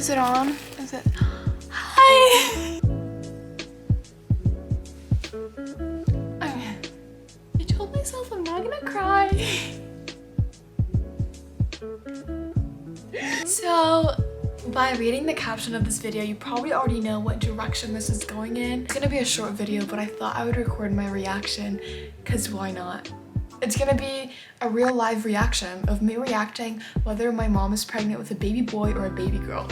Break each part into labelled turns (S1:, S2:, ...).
S1: Is it on? Is it? Hi! I told myself I'm not gonna cry. So, by reading the caption of this video, you probably already know what direction this is going in. It's gonna be a short video, but I thought I would record my reaction, because why not? It's gonna be a real live reaction of me reacting whether my mom is pregnant with a baby boy or a baby girl.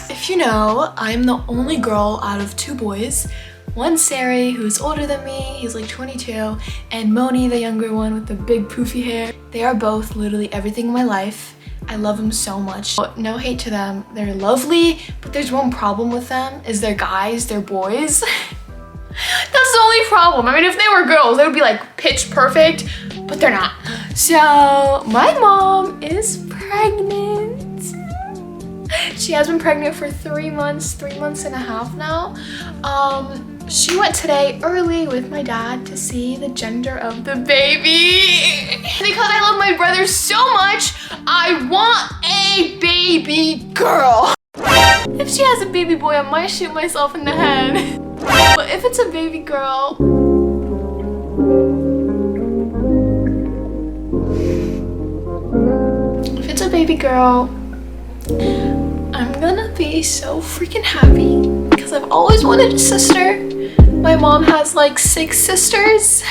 S1: If you know, I'm the only girl out of 2 boys. One Sari, who's older than me, he's like 22, and Moni, the younger one with the big poofy hair. They are both literally everything in my life. I love them so much. No hate to them, they're lovely, but there's one problem with them, is they're guys, they're boys. That's the only problem. I mean, if they were girls, they would be like pitch perfect, but they're not. So my mom is pregnant. She has been pregnant for 3 months, 3 months and a half now. She went today early with my dad to see the gender of the baby. Because I love my brother so much, I want a baby girl. If she has a baby boy, I might shoot myself in the head. But if it's a baby girl, I'm gonna be so freaking happy because I've always wanted a sister. My mom has like 6 sisters,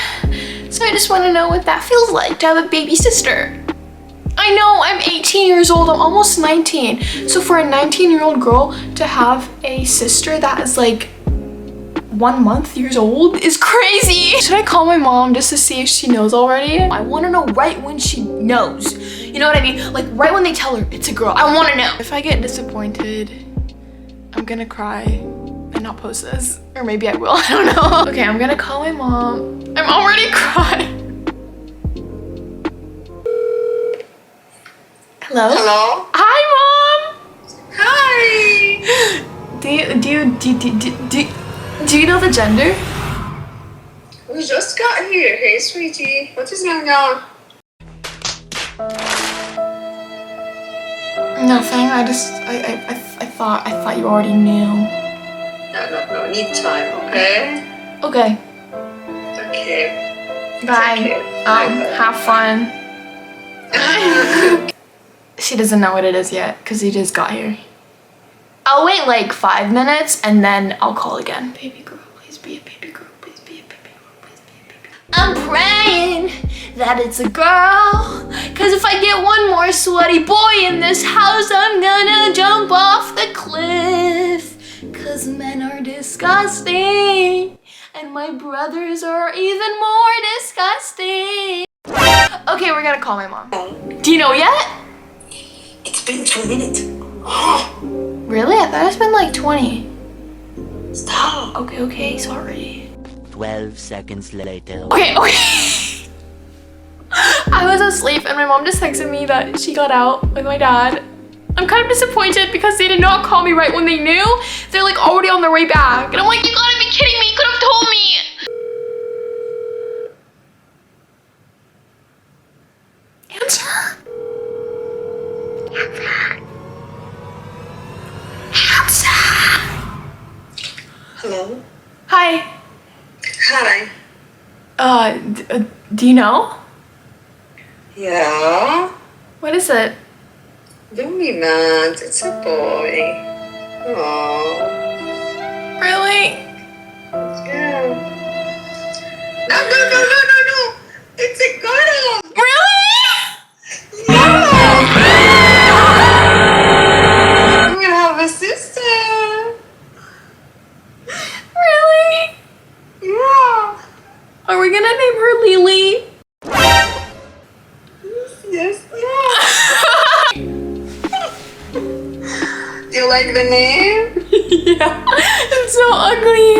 S1: so I just want to know what that feels like to have a baby sister. I know I'm 18 years old, I'm almost 19. So for a 19-year-old girl to have a sister that is like 1 month years old is crazy. Should I call my mom just to see if she knows already? I want to know right when she knows. You know what I mean? Like right when they tell her it's a girl, I want to know. If I get disappointed, I'm gonna cry and not post this. Or maybe I will, I don't know. Okay, I'm gonna call my mom. I'm already crying. Hello?
S2: Hello?
S1: Hi, Mom!
S2: Hi!
S1: Do you know the gender?
S2: We just got here. Hey, sweetie. What is going on?
S1: Nothing. I thought you already knew.
S2: No. Need time, okay?
S1: Okay.
S2: Okay.
S1: Bye.
S2: Okay. Bye.
S1: Have fun. She doesn't know what it is yet because he just got here. I'll wait like 5 minutes and then I'll call again. Baby girl, please be a baby girl. Please be a baby girl. Please be a baby girl. I'm praying that it's a girl. Cause if I get one more sweaty boy in this house, I'm gonna jump off the cliff. Cause men are disgusting. And my brothers are even more disgusting. Okay, we're gonna call my mom. Do you know yet?
S2: It's been 2 minutes.
S1: Really? I thought it's been like 20.
S2: Stop.
S1: Okay, sorry.
S3: 12 seconds later.
S1: Okay. I was asleep and my mom just texted me that she got out with my dad. I'm kind of disappointed because they did not call me right when they knew. They're like already on their way back. And I'm like, you gotta be kidding me. You could have told me. Answer.
S2: Hello?
S1: Hi.
S2: Hi.
S1: Do you know?
S2: Yeah?
S1: What is it?
S2: Don't be mad. It's a boy. Aww.
S1: Really?
S2: Yeah. No. It's a girl.
S1: Really?
S2: Yeah. I'm gonna have a sister.
S1: Really?
S2: Yeah.
S1: Are we gonna name her Lily?
S2: Yes. Do you like the name?
S1: Yeah, it's so ugly.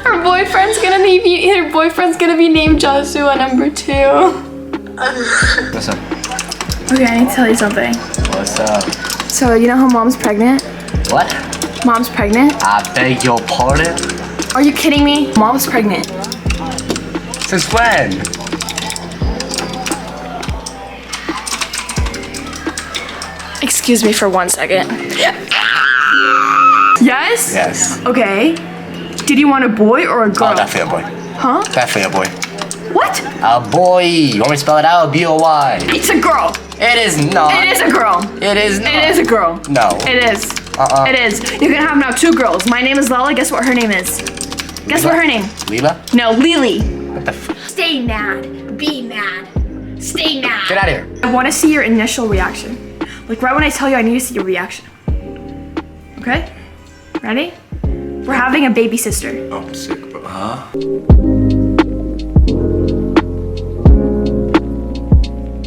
S1: Her boyfriend's gonna be named Joshua #2.
S4: What's up?
S1: Okay, I need to tell you something.
S4: What's up?
S1: So you know how mom's pregnant?
S4: What?
S1: Mom's pregnant?
S4: I beg your pardon?
S1: Are you kidding me? Mom's pregnant.
S4: Since when?
S1: Excuse me for 1 second. Yes?
S4: Yes.
S1: Okay. Did you want a boy or a girl?
S4: Oh, definitely a boy.
S1: Huh?
S4: Definitely a boy.
S1: What?
S4: A boy. You want me to spell it out? B-O-Y.
S1: It's a girl.
S4: It is not.
S1: It is a girl.
S4: It is not.
S1: It is a girl.
S4: No.
S1: It is. It is. You're gonna have now 2 girls. My name is Lala. Guess what her name is? Guess what her name?
S4: Leela?
S1: No, Lily.
S4: What the f?
S1: Stay mad. Be mad. Stay mad.
S4: Get out of here.
S1: I want to see your initial reaction. Like right when I tell you, I need to see your reaction. Okay? Ready? We're having a baby sister.
S4: Oh, sick, bro. Huh?